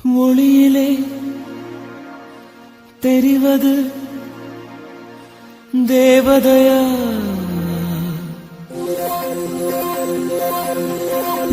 மொழியிலே தெரிவது தேவதையா,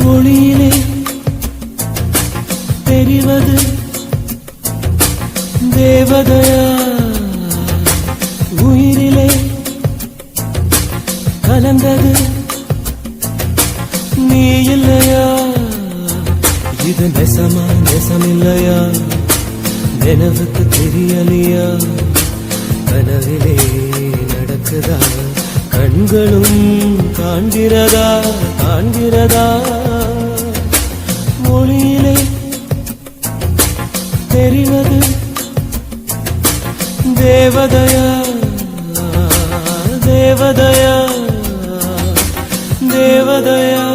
மொழியிலே தெரிவது தேவதையா, உயிரிலே கலந்தது நீ இல்லையா? இது நெசமா நெசமில்லையா? நினைவுக்கு தெரியலையா? கனவிலே நடக்குதா? கண்களும் காண்கிறதா காண்கிறதா? மொழியிலே தெரிவது தேவதையா, தேவதையா, தேவதையா.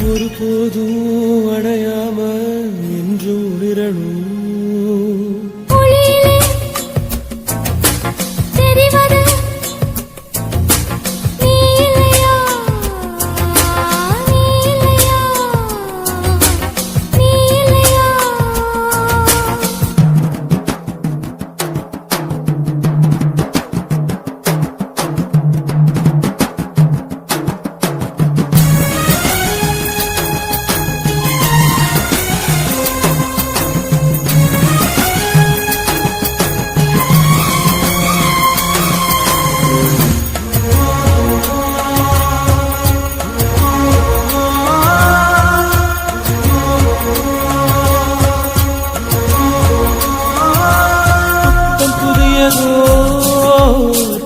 ஒருபோதும் அடையாம என்று உளிரணும்.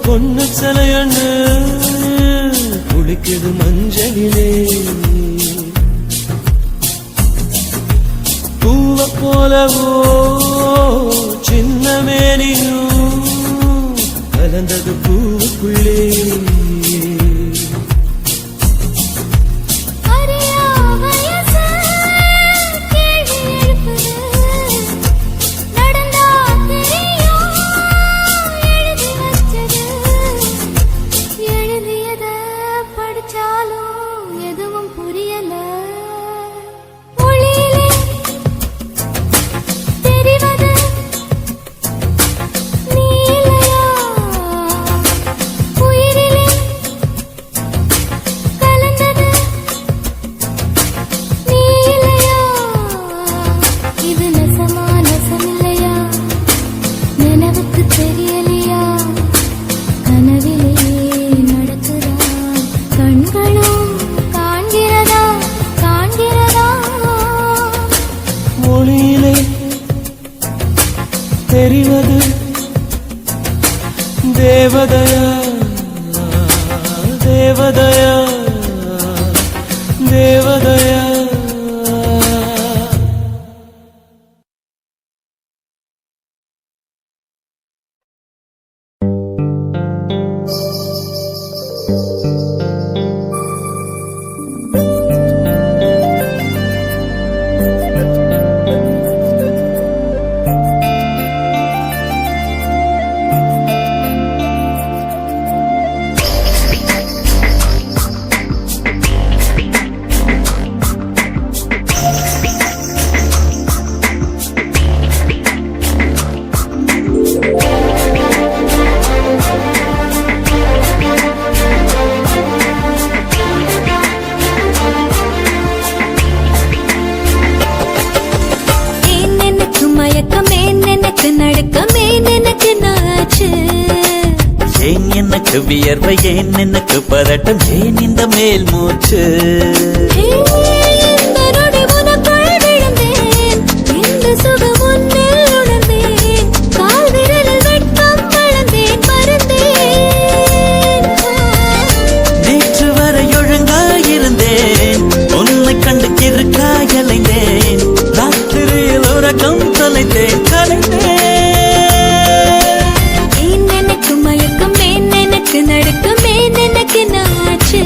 பொண்ணு சிலையண்ணு குளிக்குது மஞ்சளிலே, பூவ போலவோ சின்ன மேனியும் கலந்தது பூவுக்குள்ளே. மொழியிலே தெரிவது தேவதையா, தேவதையா, தேவதையா. என்னாச்சு? ஏன் எனக்கு வியர்வை, ஏன் எனக்கு பதட்டம், ஏன் இந்த மேல் மூச்சு? இந்த நொடி உனக்குள் விழுந்தேன், இந்த சுகம் உன்னில் உணர்ந்தேன், கால் விரலில் வெட்கம் வளர்ந்தேன், மறந்தேன். நேற்று வரை ஒழுங்காயிருந்தேன், உன்னை கண்டு கிறுக்காய் அலைந்தேன், ராத்திரியில் உறக்கம் தொலைந்தேன், கலைந்தேன். ஏன் எனக்கு மயக்கம், ஏன் எனக்கு நடுக்கம், ஏன் எனக்கு என்னாச்சு?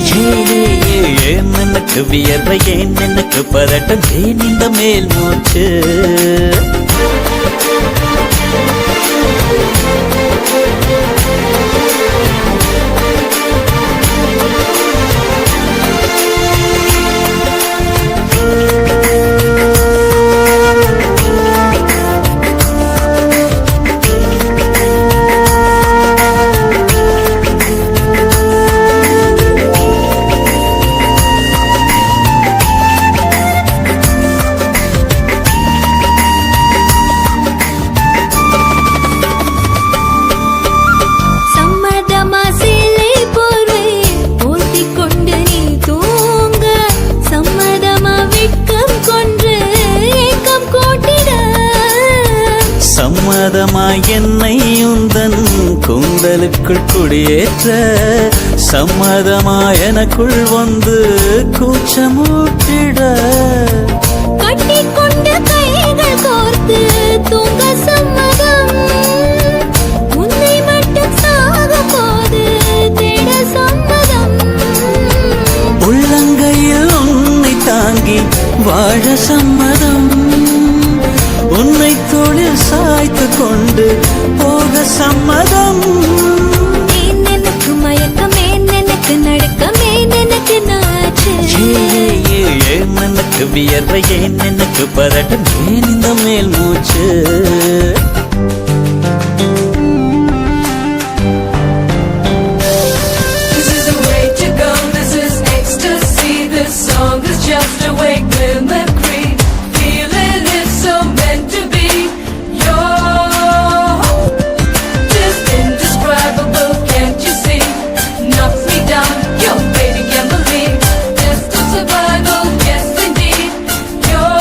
ஏன் எனக்கு வியர்வை, ஏன் எனக்கு பதட்டம், ஏன் இந்த மேல் மூச்சு? சம்மதமா சேலை போர்வை போர்த்திக் கொண்டு நீ தூங்க, சம்மதமா வெட்கம் கொன்று ஏக்கம் கூட்டிட, சம்மதமாய் என்னை உந்தன் கூந்தலுக்குள் குடியேற்ற, சம்மதமாய் எனக்குள் வந்து கூச்சமூட்டிட, கட்டிக்கொண்ட கைகள் கோர்த்து தூங்க சம்மதம், உன்னை மட்டும் சாக போது தேட சம்மதம். உள்ளங்கையில் உன்னை தாங்கி வாழ சம்மதம், உன்னை தோளில் சாய்த்து கொண்டு போக சம்மதம். ஏன் எனக்கு மயக்கம், ஏன் எனக்கு நடுக்கம், ஏன் எனக்கு என்னாச்சு? ஏன் எனக்கு வியர்வை, ஏன் எனக்கு பதட்டம், ஏன் இந்த மேல் மூச்சு? This is the way to go, this is ecstasy. This song is just a wake mimicry. Feeling it's so meant to be. You're just indescribable, can't you see? Knock me down, your baby can't believe. Just a survival, yes indeed. You're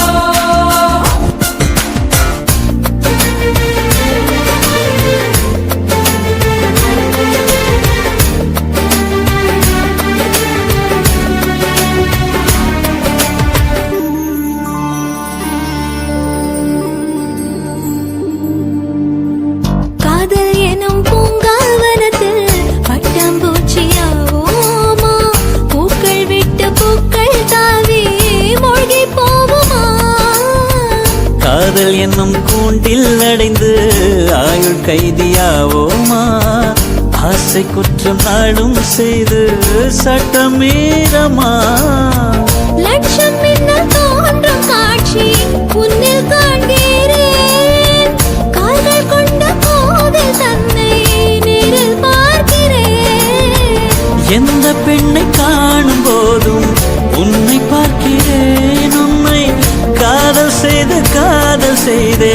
காதல் எனும் பூங்காவனத்தில் பட்டாம்பூச்சியாவோமா, பூக்கள் விட்டு பூக்கள் தாவி மூழ்கி போவோமா? காதல் என்னும் கூண்டில் அடைந்து ஆயுள் கைதியாவோமா, ஆசை குற்றம் நாளும் செய்து சட்டமீறமா, லட்சம் மின்னல் தோன்றும் காட்சி உன்னில் காண்கிறேன், கால்கள் கொண்ட கோவில் தன்னை நேரில் பார்க்கிறேன். எந்த பெண்ணை காணும் போதும் உன்னை பார்க்கிறேன், உன்னை காதல் செய்தே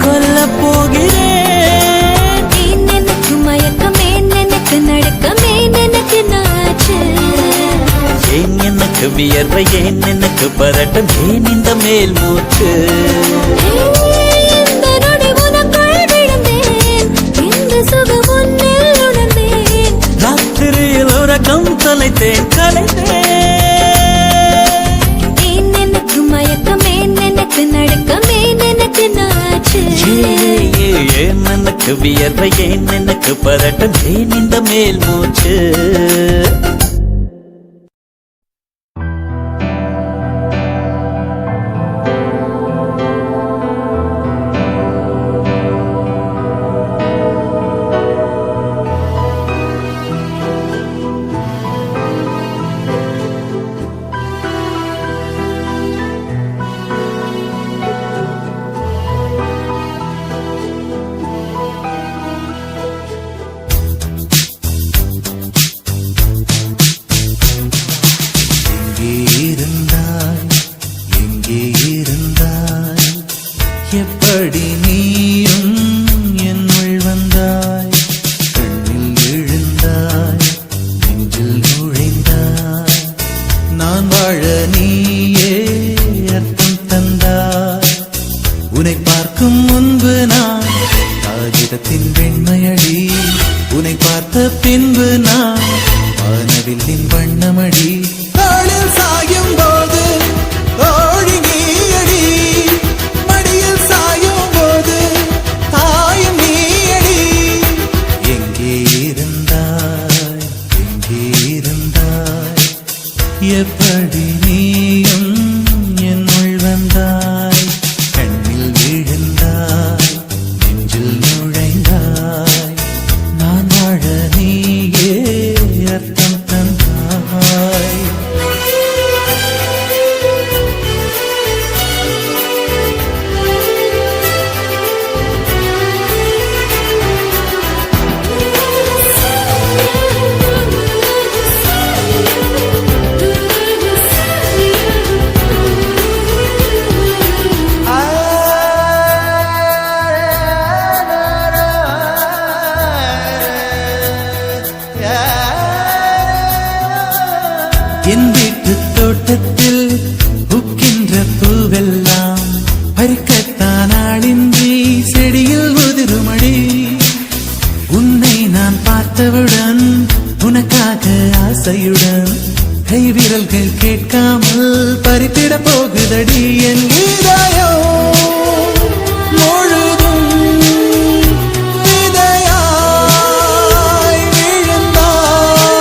கொல்லப் போகிறேன். ஏன் எனக்கு மயக்கம், ஏன் எனக்கு நடுக்கம், ஏன் எனக்கு என்னாச்சு? ஏன் எனக்கு வியர்வை, ஏன் எனக்கு பதட்டம், ஏன் இந்த மேல் மூச்சு? இந்த நொடி உனக்குள் விழுந்தேன், இந்த சுகம் உன்னில் உணர்ந்தேன், ராத்திரியில் உறக்கம் தொலைத்தேன், கலைந்தேன். ஏன் எனக்கு மயக்கம், ஏன் எனக்கு நடுக்கம், ஏன் எனக்கு என்னாச்சு? ஏன் எனக்கு வியர்வை, ஏன் எனக்கு பதட்டம், ஏன் இந்த மேல் மூச்சு? உன்னை பார்த்த பின்பு நான் வானவில்லின் வண்ணமடி தாளில் சாயும் போது தோழி நீயடி மடியில் சாயும் போது தாயும் நீயடி எங்கே இருந்தாய் எங்கே இருந்தாய் எப்படி நீயும் என்னுள் வந்தாய் கண்ணில் விழுந்தாய் நெஞ்சில் நுழைந்தாய் நான் வாழ நீயே அர்த்தம் தந்தாய் என் வீட்டு தோட்டத்தில் பூக்கின்ற பூவெல்லாம் பறிக்கத்தான் ஆளின்றி செடியில் உதிருமடி உன்னை நான் பார்த்தவுடன் உனக்காக ஆசையுடன் கைவிரல்கள் கேட்காமல் பறித்திட போகுதடி என் இதயம் முழுதும் விதையாய் விழுந்தாய்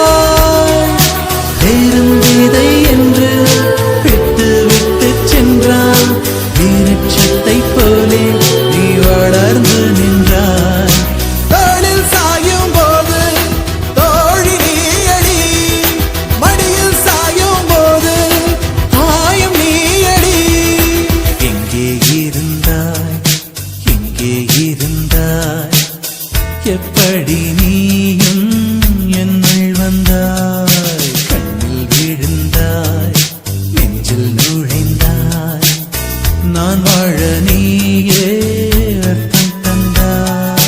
பேரும் விதை என்று விட்டு விட்டு சென்றான் வீரட்சத்தை போலே நீ வளர்ந்து நின்றாய் தாளில் சாயும் போது தோழி நீயடி மடியில் சாயும் போது தாயும் நீயடி எங்கே இருந்தாய் எங்கே இருந்தாய் எப்படி நீயும் என்னுள் வந்தாய் கண்ணில் விழுந்தாய் நெஞ்சில் நுழைந்தாய் நான் வாழ நீயே அர்த்தம் தந்தாய்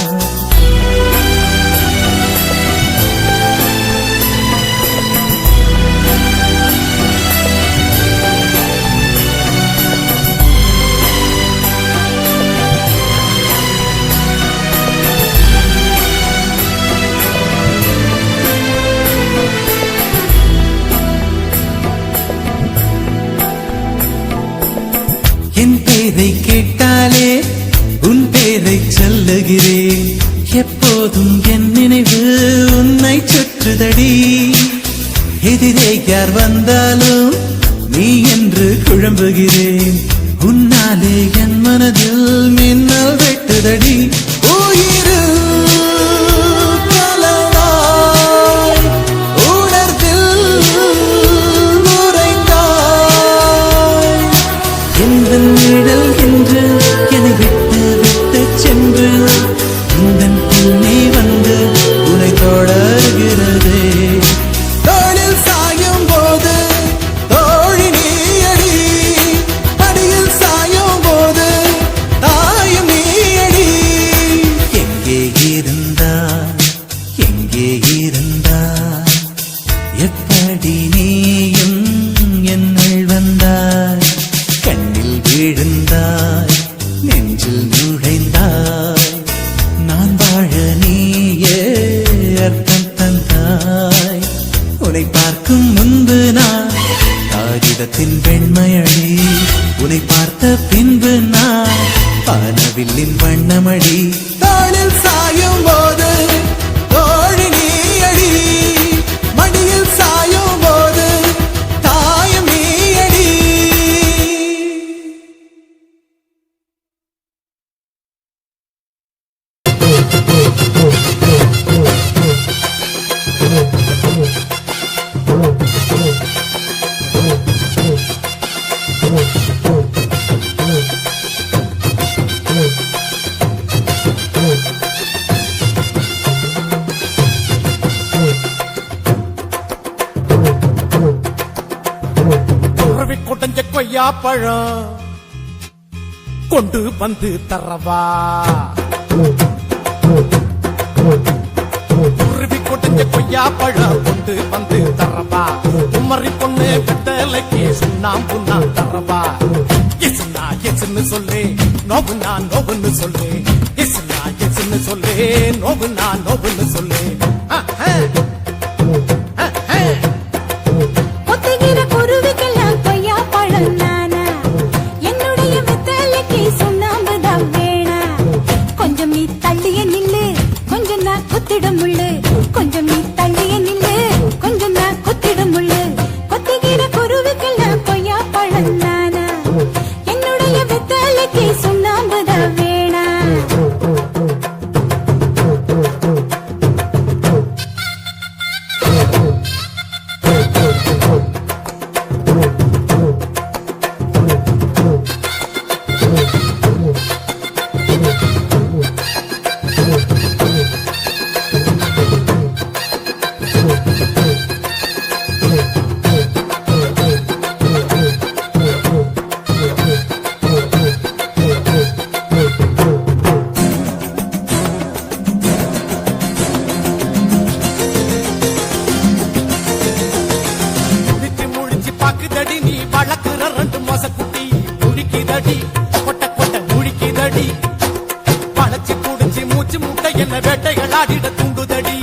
என் பேரை கேட்டாலே உன் பேரை சொல்லுகிறேன் எப்போதும் என் நினைவு உன்னை சுற்றுதடி எதிரே யார் வந்தாலும் நீ என்று குழம்புகிறேன் உன்னாலே என் மனதில் மின்னல் வெட்டுதடி உயிரில் கலந்தாய் உணர்வில் உறைந்தாய் எந்த நிழல் என்று என்னை விட்டு விட்டு சென்று இந்த பின்னே வந்து உன்னை தொடர்கிறதே தோளில் சாயும் போது தோழி நீயடி மடியில் சாயும் போது தாயும் நீயடி எங்கே இருந்தாய் எங்கே இருந்தாய் எப்படி நீயும் என்னுள் வந்தாய் கண்ணில் விழுந்தாய் நெஞ்சில் நுழைந்தாய் நான் வாழ நீயே அர்த்தம் தந்தாய் உன்னை பார்க்கும் முன்பு நான் காகிதத்தின் வெண்மையடி உன்னை பார்த்த பின்பு நான் வானவில்லின் வண்ணமடி தாளில் சாயும் போது தோழி நீயடி மடியில் சாயும் போது தாயும் நீயடி கொடைஞ்ச கொய்யா பழம் கொண்டு வந்து தரவா உருவி கொடைஞ்ச கொய்யா பழம் கொண்டு வந்து தரவா உம்மறி பொண்ணு வெத்தலைக்கு சுண்ணாம்புண்ணா தரவா எசுனா எசுன்னு சொல்லு நோவுனா நோவுன்னு சொல்லு எசுனா எசுன்னு சொல்லு நோவுன்னு சொல்லு ஒத்துகிற குருவிக்கெல்லாம் கொய்யா பழம் நானா என்னுடைய வெத்தலைக்கு சுண்ணாம்புதான் வேணா கொஞ்சம் நீ தள்ளிய நில்லு கொஞ்சம் நான் குத்திடும் முள்ளு கொஞ்சம் நீ தள்ளிய நில்லு கொஞ்சம் நான் குத்திடும் முள்ளு கொத்துகிற குருவிக்கெல்லாம் கொய்யா பழம் நானா என்னுடைய வெத்தலைக்கு சுண்ணாம்புதான் வேணா முழிச்சு பாக்குதடி நீ வளர்க்குற ரெண்டு மோசக்குட்டி முழிக்குதடி கொட்ட முழிக்குதடி பழச்சு குடிச்சு மூச்சு முட்டை என்ன வேட்டைகளாடிட தூண்டுதடி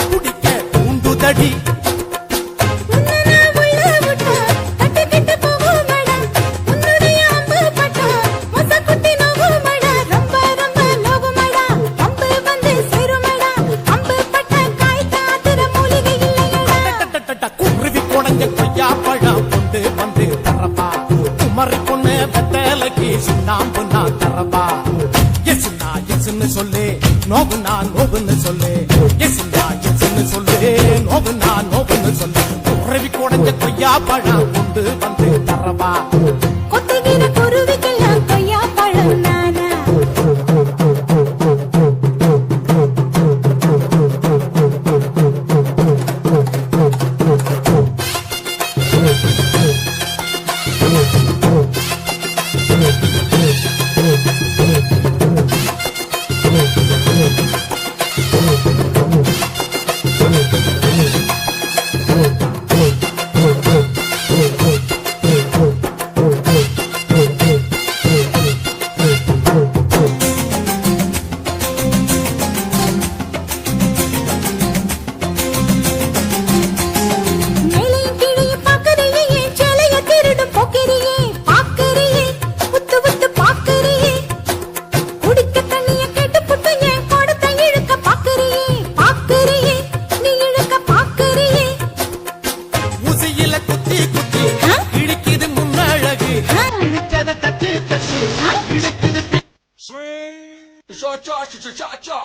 குடிக்க தூண்டுதடி குருவி குடஞ்ச கொய்யா பழம் கொண்டு வந்து தரப்பா குமரி பொண்ணு வெத்தலைக்கு சுண்ணாம்பு நான் தரப்பா எஸ்ன்னு சொல்லு நோவுன்னு சொல்லு எஸ்ன்னு சொல்லு நோவுன்னு சொல்லு குருவி குடஞ்ச கொய்யா பழம் கொண்டு வந்து தரப்பா கொத்துகிற குருவிக்கெல்லாம் கொய்யா பழம் நானா மேலையும் கீழையும் பார்க்கறியே என் சேலைய திருடும் போக்கிரியே பார்க்கறியே உத்து பார்க்கறியே குடிக்க தண்ணிய கேட்டு புட்டு என் கோடத்தை இழுக்க பார்க்கறியே நீ இழுக்க பார்க்கறியே ஊசியில குத்தி இடிக்குது முன்னழகு Cha cha cha cha cha cha.